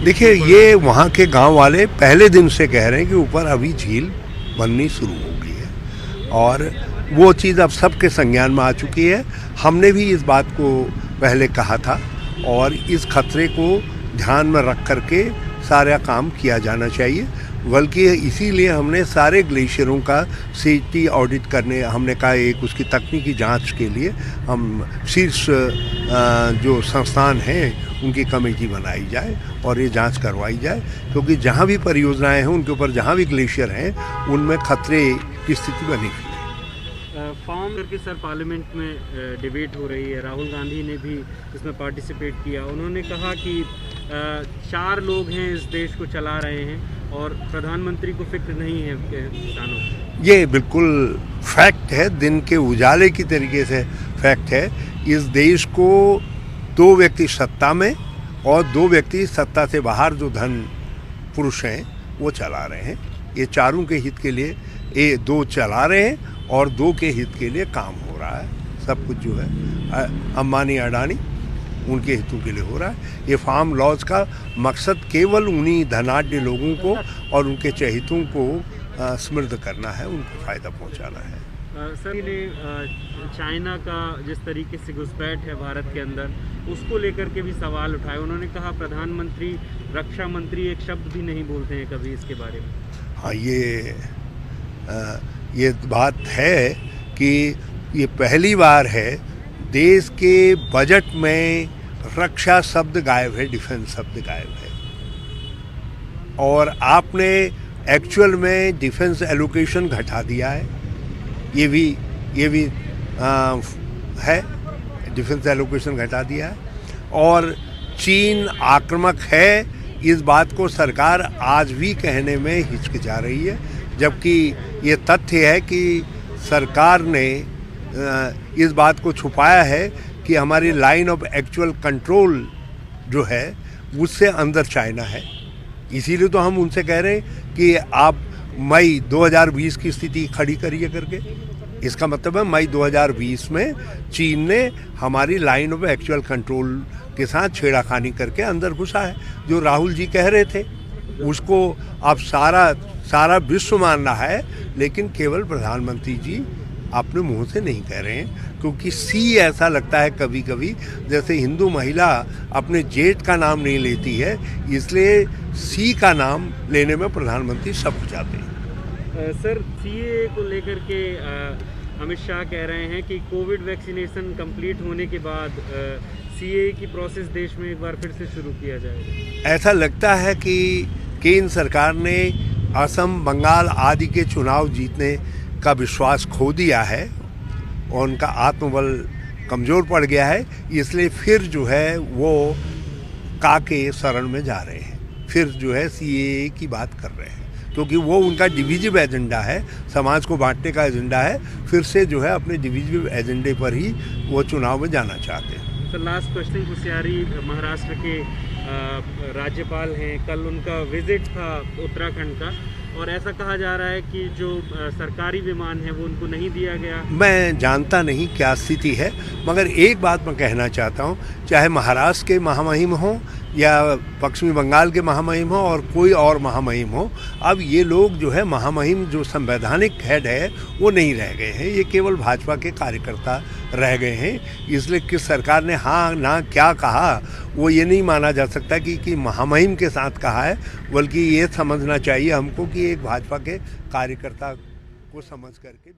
देखिए, ये वहाँ के गांव वाले पहले दिन से कह रहे हैं कि ऊपर अभी झील बननी शुरू हो गई है और वो चीज़ अब सबके संज्ञान में आ चुकी है। हमने भी इस बात को पहले कहा था और इस खतरे को ध्यान में रख करके सारा काम किया जाना चाहिए। बल्कि इसीलिए हमने सारे ग्लेशियरों का सेफ्टी ऑडिट करने, हमने कहा एक उसकी तकनीकी जांच के लिए हम शीर्ष जो संस्थान हैं उनकी कमेटी बनाई जाए और ये जांच करवाई जाए, क्योंकि जहाँ भी परियोजनाएं हैं उनके ऊपर जहाँ भी ग्लेशियर हैं उनमें खतरे की स्थिति बनी हुई है। फॉर्म करके सर पार्लियामेंट में डिबेट हो रही है, राहुल गांधी ने भी इसमें पार्टिसिपेट किया। उन्होंने कहा कि 4 लोग हैं इस देश को चला रहे हैं और प्रधानमंत्री को फिक्र नहीं है किसानों को। ये बिल्कुल फैक्ट है, दिन के उजाले की तरीके से फैक्ट है। इस देश को 2 व्यक्ति सत्ता में और 2 व्यक्ति सत्ता से बाहर जो धन पुरुष हैं वो चला रहे हैं। ये चारों के हित के लिए ये 2 चला रहे हैं और 2 के हित के लिए काम हो रहा है। सब कुछ जो है अंबानी अडानी उनके हितों के लिए हो रहा है। ये फार्म लॉज का मकसद केवल उन्हीं धनाढ्य लोगों को और उनके चहितों को समृद्ध करना है, उनको फ़ायदा पहुंचाना है। सर ने चाइना का जिस तरीके से घुसपैठ है भारत के अंदर, उसको लेकर के भी सवाल उठाए। उन्होंने कहा प्रधानमंत्री, रक्षा मंत्री एक शब्द भी नहीं बोलते हैं कभी इसके बारे में। हाँ, ये बात है कि ये पहली बार है देश के बजट में रक्षा शब्द गायब है, डिफेंस शब्द गायब है। और आपने एक्चुअल में डिफेंस एलोकेशन घटा दिया है। ये भी है, डिफेंस एलोकेशन घटा दिया है। और चीन आक्रामक है, इस बात को सरकार आज भी कहने में हिचकिचा रही है, जबकि ये तथ्य है कि सरकार ने इस बात को छुपाया है कि हमारी लाइन ऑफ एक्चुअल कंट्रोल जो है उससे अंदर चाइना है। इसीलिए तो हम उनसे कह रहे हैं कि आप मई 2020 की स्थिति खड़ी करिए करके। इसका मतलब है मई 2020 में चीन ने हमारी लाइन ऑफ एक्चुअल कंट्रोल के साथ छेड़ाखानी करके अंदर घुसा है। जो राहुल जी कह रहे थे उसको अब सारा विश्व मान रहा है, लेकिन केवल प्रधानमंत्री जी अपने मुंह से नहीं कह रहे हैं, क्योंकि सी ऐसा लगता है कभी कभी जैसे हिंदू महिला अपने जेठ का नाम नहीं लेती है, इसलिए सी का नाम लेने में प्रधानमंत्री सब हो जाते हैं। सर, सीए को लेकर के अमित शाह कह रहे हैं कि कोविड वैक्सीनेशन कंप्लीट होने के बाद सीए की प्रोसेस देश में एक बार फिर से शुरू किया जाएगा। ऐसा लगता है कि केंद्र सरकार ने असम, बंगाल आदि के चुनाव जीतने का विश्वास खो दिया है और उनका आत्मबल कमज़ोर पड़ गया है, इसलिए फिर जो है वो काके शरण में जा रहे हैं, फिर जो है सीएए की बात कर रहे हैं, क्योंकि वो उनका डिविजिव एजेंडा है, समाज को बांटने का एजेंडा है। फिर से जो है अपने डिविजिव एजेंडे पर ही वो चुनाव में जाना चाहते हैं। Sir, last question, Kusiyari Maharashtra के राज्यपाल हैं, कल उनका विजिट था उत्तराखंड का, और ऐसा कहा जा रहा है कि जो सरकारी विमान है वो उनको नहीं दिया गया। मैं जानता नहीं क्या स्थिति है, मगर एक बात मैं कहना चाहता हूँ, चाहे महाराष्ट्र के महामहिम हो या पश्चिमी बंगाल के महामहिम हो और कोई और महामहिम हो, अब ये लोग जो है महामहिम जो संवैधानिक हेड है वो नहीं रह गए हैं, ये केवल भाजपा के कार्यकर्ता रह गए हैं। इसलिए किस सरकार ने हाँ ना क्या कहा वो ये नहीं माना जा सकता कि महामहिम के साथ कहा है, बल्कि ये समझना चाहिए हमको कि एक भाजपा के कार्यकर्ता को समझ करके